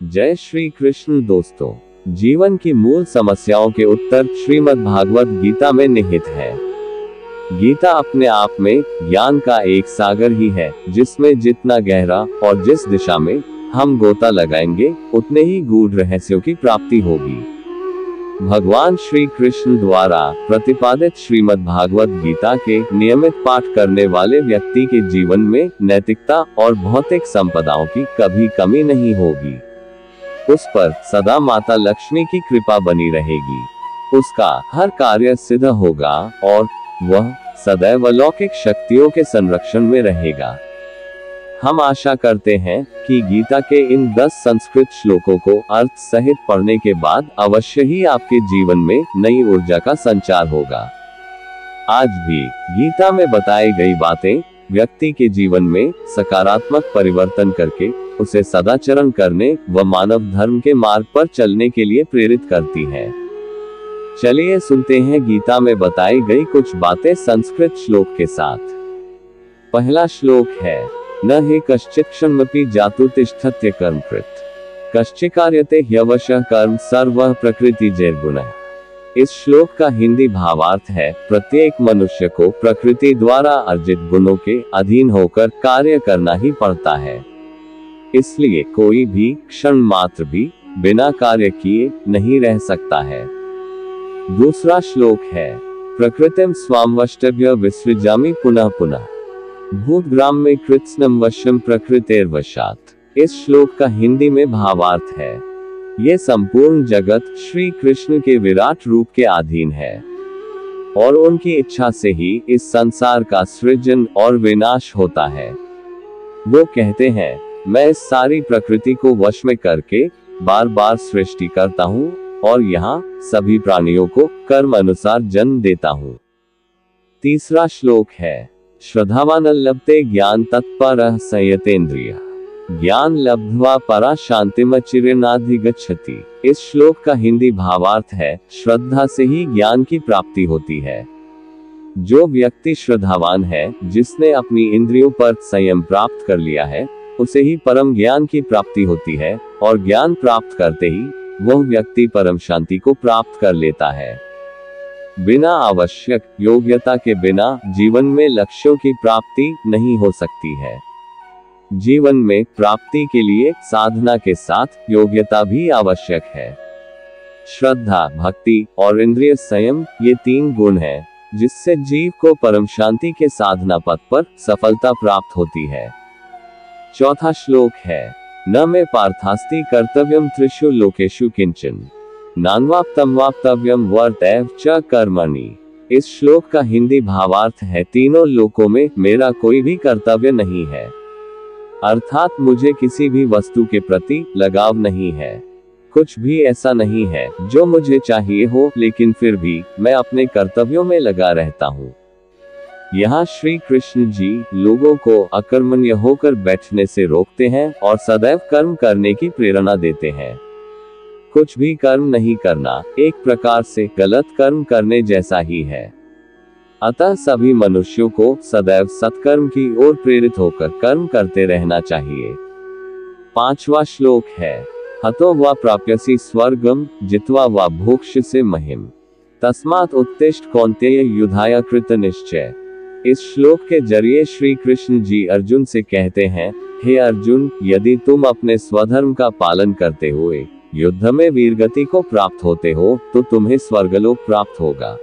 जय श्री कृष्ण दोस्तों, जीवन की मूल समस्याओं के उत्तर श्रीमद् भागवत गीता में निहित है। गीता अपने आप में ज्ञान का एक सागर ही है, जिसमें जितना गहरा और जिस दिशा में हम गोता लगाएंगे उतने ही गूढ़ रहस्यों की प्राप्ति होगी। भगवान श्री कृष्ण द्वारा प्रतिपादित श्रीमद् भागवत गीता के नियमित पाठ करने वाले व्यक्ति के जीवन में नैतिकता और भौतिक संपदाओं की कभी कमी नहीं होगी। उस पर सदा माता लक्ष्मी की कृपा बनी रहेगी। उसका हर कार्य सिद्ध होगा और वह सदैव अलौकिक शक्तियों के संरक्षण में रहेगा। हम आशा करते हैं कि गीता के इन 10 संस्कृत श्लोकों को अर्थ सहित पढ़ने के बाद अवश्य ही आपके जीवन में नई ऊर्जा का संचार होगा। आज भी गीता में बताई गई बातें व्यक्ति के जीवन में सकारात्मक परिवर्तन करके उसे सदाचरण करने व मानव धर्म के मार्ग पर चलने के लिए प्रेरित करती हैं। चलिए सुनते हैं गीता में बताई गई कुछ बातें संस्कृत श्लोक के साथ। पहला श्लोक है, न हि कश्चित् क्षणमपि जातुतिष्ठत्य कर्मकृत् कश्चिकार्यते ह्यवशः कर्म सर्वः प्रकृतिजैर्गुणः। इस श्लोक का हिंदी भावार्थ है, प्रत्येक मनुष्य को प्रकृति द्वारा अर्जित गुणों के अधीन होकर कार्य करना ही पड़ता है, इसलिए कोई भी क्षण मात्र भी बिना कार्य किए नहीं रह सकता है। दूसरा श्लोक है, प्रकृतिम स्वामवष्टभ्य विसृजामि पुनः पुनः भूतग्राम में कृत्स्नम वश्यम प्रकृतेर्वशात्। इस श्लोक का हिंदी में भावार्थ है, ये संपूर्ण जगत श्री कृष्ण के विराट रूप के अधीन है और उनकी इच्छा से ही इस संसार का सृजन और विनाश होता है। वो कहते हैं, मैं इस सारी प्रकृति को वश में करके बार बार सृष्टि करता हूँ और यहाँ सभी प्राणियों को कर्म अनुसार जन्म देता हूँ। तीसरा श्लोक है, श्रद्धावान लभते ज्ञान तत्परः संयतेन्द्रियः ज्ञान लब्ध्वा परा शांतिमचिरेणाधिगच्छति। इस श्लोक का हिंदी भावार्थ है, श्रद्धा से ही ज्ञान की प्राप्ति होती है। जो व्यक्ति श्रद्धावान है, जिसने अपनी इंद्रियों पर संयम प्राप्त कर लिया है, उसे ही परम ज्ञान की प्राप्ति होती है और ज्ञान प्राप्त करते ही वह व्यक्ति परम शांति को प्राप्त कर लेता है। बिना आवश्यक योग्यता के बिना जीवन में लक्ष्यों की प्राप्ति नहीं हो सकती है। जीवन में प्राप्ति के लिए साधना के साथ योग्यता भी आवश्यक है। श्रद्धा, भक्ति और इंद्रिय संयम, ये 3 गुण हैं जिससे जीव को परम शांति के साधना पथ पर सफलता प्राप्त होती है। चौथा श्लोक है, न मे पार्थास्ति कर्तव्यम त्रिषु लोकेषु किंचन नान्वाप्तम वाप्तव्यम वर्त एव च कर्मणि। इस श्लोक का हिंदी भावार्थ है, तीनों लोकों में मेरा कोई भी कर्तव्य नहीं है, अर्थात मुझे किसी भी वस्तु के प्रति लगाव नहीं है। कुछ भी ऐसा नहीं है जो मुझे चाहिए हो, लेकिन फिर भी मैं अपने कर्तव्यों में लगा रहता हूँ। यहाँ श्री कृष्ण जी लोगों को अकर्मण्य होकर बैठने से रोकते हैं और सदैव कर्म करने की प्रेरणा देते हैं। कुछ भी कर्म नहीं करना एक प्रकार से गलत कर्म करने जैसा ही है। अतः सभी मनुष्यों को सदैव सत्कर्म की ओर प्रेरित होकर कर्म करते रहना चाहिए। 5वां श्लोक है, हतो वा प्राप्यसि स्वर्गम जित्वा वा भोक्ष्यसि महिम तस्मात् उत्तिष्ठ कौन्तेय युद्धाय कृत निश्चय। इस श्लोक के जरिए श्री कृष्ण जी अर्जुन से कहते हैं, हे अर्जुन, यदि तुम अपने स्वधर्म का पालन करते हुए युद्ध में वीरगति को प्राप्त होते हो तो तुम्हें स्वर्गलोक प्राप्त होगा।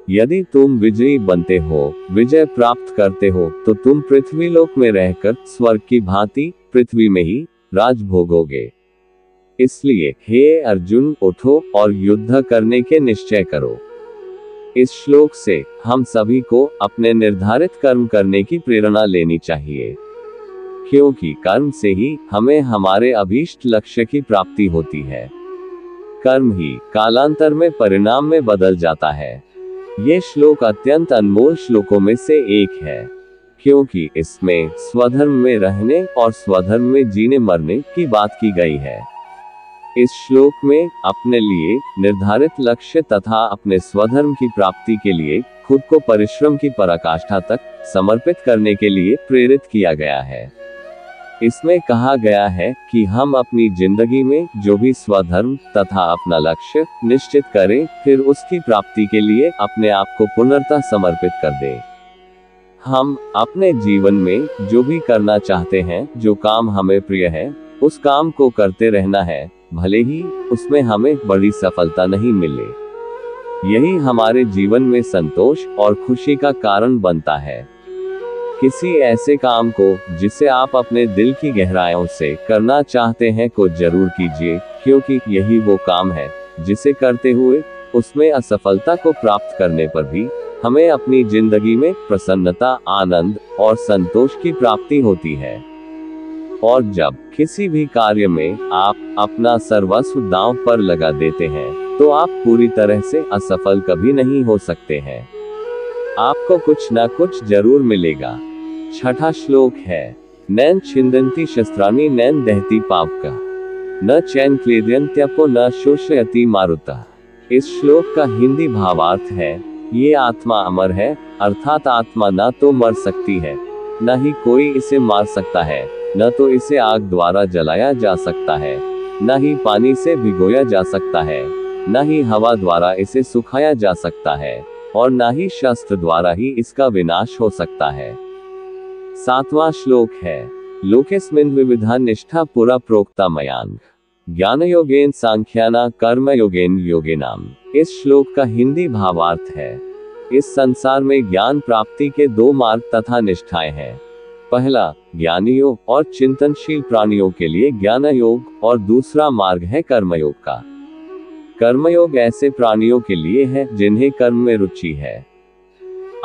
यदि तुम विजयी बनते हो, विजय प्राप्त करते हो, तो तुम पृथ्वीलोक में रहकर स्वर्ग की भांति पृथ्वी में ही राज भोगोगे। इसलिए हे अर्जुन, उठो और युद्ध करने के निश्चय करो। इस श्लोक से हम सभी को अपने निर्धारित कर्म करने की प्रेरणा लेनी चाहिए, क्योंकि कर्म से ही हमें हमारे अभीष्ट लक्ष्य की प्राप्ति होती है। कर्म ही कालांतर में परिणाम में बदल जाता है। ये श्लोक अत्यंत अनमोल श्लोकों में से एक है, क्योंकि इसमें स्वधर्म में रहने और स्वधर्म में जीने मरने की बात की गई है। इस श्लोक में अपने लिए निर्धारित लक्ष्य तथा अपने स्वधर्म की प्राप्ति के लिए खुद को परिश्रम की पराकाष्ठा तक समर्पित करने के लिए प्रेरित किया गया है। इसमें कहा गया है कि हम अपनी जिंदगी में जो भी स्वधर्म तथा अपना लक्ष्य निश्चित करें, फिर उसकी प्राप्ति के लिए अपने आप को पूर्णतः समर्पित कर दें। हम अपने जीवन में जो भी करना चाहते हैं, जो काम हमें प्रिय है, उस काम को करते रहना है, भले ही उसमें हमें बड़ी सफलता नहीं मिले। यही हमारे जीवन में संतोष और खुशी का कारण बनता है। किसी ऐसे काम को जिसे आप अपने दिल की गहराइयों से करना चाहते हैं को जरूर कीजिए, क्योंकि यही वो काम है जिसे करते हुए उसमें असफलता को प्राप्त करने पर भी हमें अपनी जिंदगी में प्रसन्नता, आनंद और संतोष की प्राप्ति होती है। और जब किसी भी कार्य में आप अपना सर्वस्व दांव पर लगा देते हैं, तो आप पूरी तरह से असफल कभी नहीं हो सकते हैं। आपको कुछ ना कुछ जरूर मिलेगा। छठा श्लोक है, नैन छिंदन्ति शस्त्राणि नैन दहति पावकः न चैन क्लेदयन्त्यपो न शोषयति मारुतः। इस श्लोक का हिंदी भावार्थ है, ये आत्मा अमर है, अर्थात आत्मा न तो मर सकती है, न ही कोई इसे मार सकता है, न तो इसे आग द्वारा जलाया जा सकता है, न ही पानी से भिगोया जा सकता है, न ही हवा द्वारा इसे सुखाया जा सकता है, और न ही शस्त्र द्वारा ही इसका विनाश हो सकता है। सातवां श्लोक है, लोकेस्मिन् विविधा निष्ठा पुरा प्रोक्ता मयांग ज्ञान योगेन सांख्याना कर्म योगेन योगिनाम। इस श्लोक का हिंदी भावार्थ है, इस संसार में ज्ञान प्राप्ति के दो मार्ग तथा निष्ठाएं हैं। पहला ज्ञान योग और चिंतनशील प्राणियों के लिए ज्ञान योग, और दूसरा मार्ग है कर्मयोग का। कर्मयोग ऐसे प्राणियों के लिए है जिन्हें कर्म में रुचि है।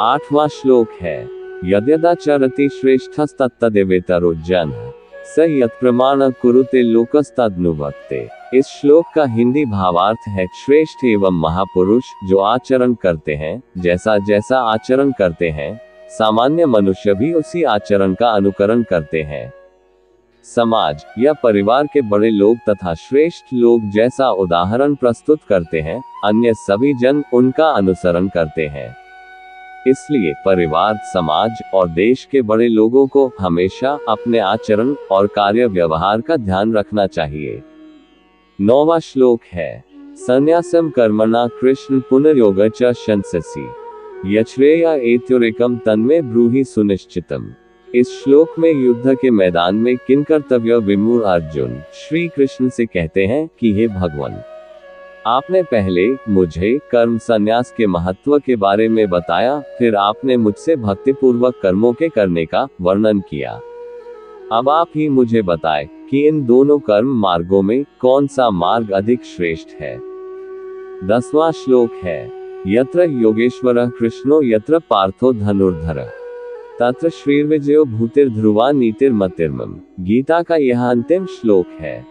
आठवां श्लोक है, यद्यदाचरति श्रेष्ठस्तत्तदेवेतरो जनः स यत्प्रमाण कुरुते लोकस्तदनुवर्ते। इस श्लोक का हिंदी भावार्थ है, श्रेष्ठ एवं महापुरुष जो आचरण करते हैं, जैसा जैसा आचरण करते हैं, सामान्य मनुष्य भी उसी आचरण का अनुकरण करते हैं। समाज या परिवार के बड़े लोग तथा श्रेष्ठ लोग जैसा उदाहरण प्रस्तुत करते हैं, अन्य सभी जन उनका अनुसरण करते हैं। इसलिए परिवार, समाज और देश के बड़े लोगों को हमेशा अपने आचरण और कार्य व्यवहार का ध्यान रखना चाहिए। 9वां श्लोक है, संन्यासम कर्मणा कृष्ण पुनर्योग च शंससि यच्छ्रेय एत्योरेकम तन्मे ब्रूहि सुनिश्चितम। इस श्लोक में युद्ध के मैदान में किन कर्तव्य विमूढ़ अर्जुन श्री कृष्ण से कहते हैं कि हे भगवान, आपने पहले मुझे कर्म संन्यास के महत्व के बारे में बताया, फिर आपने मुझसे भक्तिपूर्वक कर्मों के करने का वर्णन किया। अब आप ही मुझे बताएं कि इन दोनों कर्म मार्गों में कौन सा मार्ग अधिक श्रेष्ठ है। 10वां श्लोक है, यत्र योगेश्वरः कृष्णो यत्र पार्थो धनुर्धरः तत्र श्रीर्विजयो भूतिर्ध्रुवा नीतिर्मतिर्मम। गीता का यह अंतिम श्लोक है,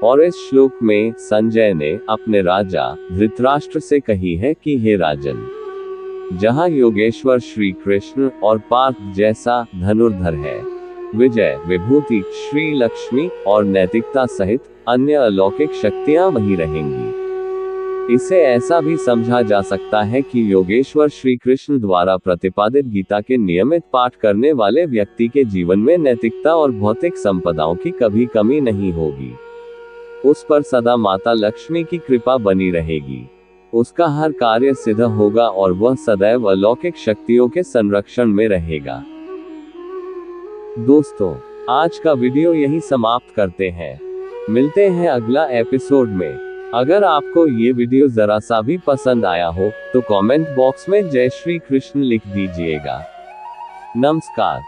और इस श्लोक में संजय ने अपने राजा धृतराष्ट्र से कही है कि हे राजन, जहां योगेश्वर श्री कृष्ण और पार्थ जैसा धनुर्धर है, विजय, विभूति, श्री लक्ष्मी और नैतिकता सहित अन्य अलौकिक शक्तियां वही रहेंगी। इसे ऐसा भी समझा जा सकता है कि योगेश्वर श्री कृष्ण द्वारा प्रतिपादित गीता के नियमित पाठ करने वाले व्यक्ति के जीवन में नैतिकता और भौतिक संपदाओं की कभी कमी नहीं होगी। उस पर सदा माता लक्ष्मी की कृपा बनी रहेगी। उसका हर कार्य सिद्ध होगा और वह सदैव अलौकिक शक्तियों के संरक्षण में रहेगा। दोस्तों, आज का वीडियो यही समाप्त करते हैं। मिलते हैं अगला एपिसोड में। अगर आपको ये वीडियो जरा सा भी पसंद आया हो तो कमेंट बॉक्स में जय श्री कृष्ण लिख दीजिएगा। नमस्कार।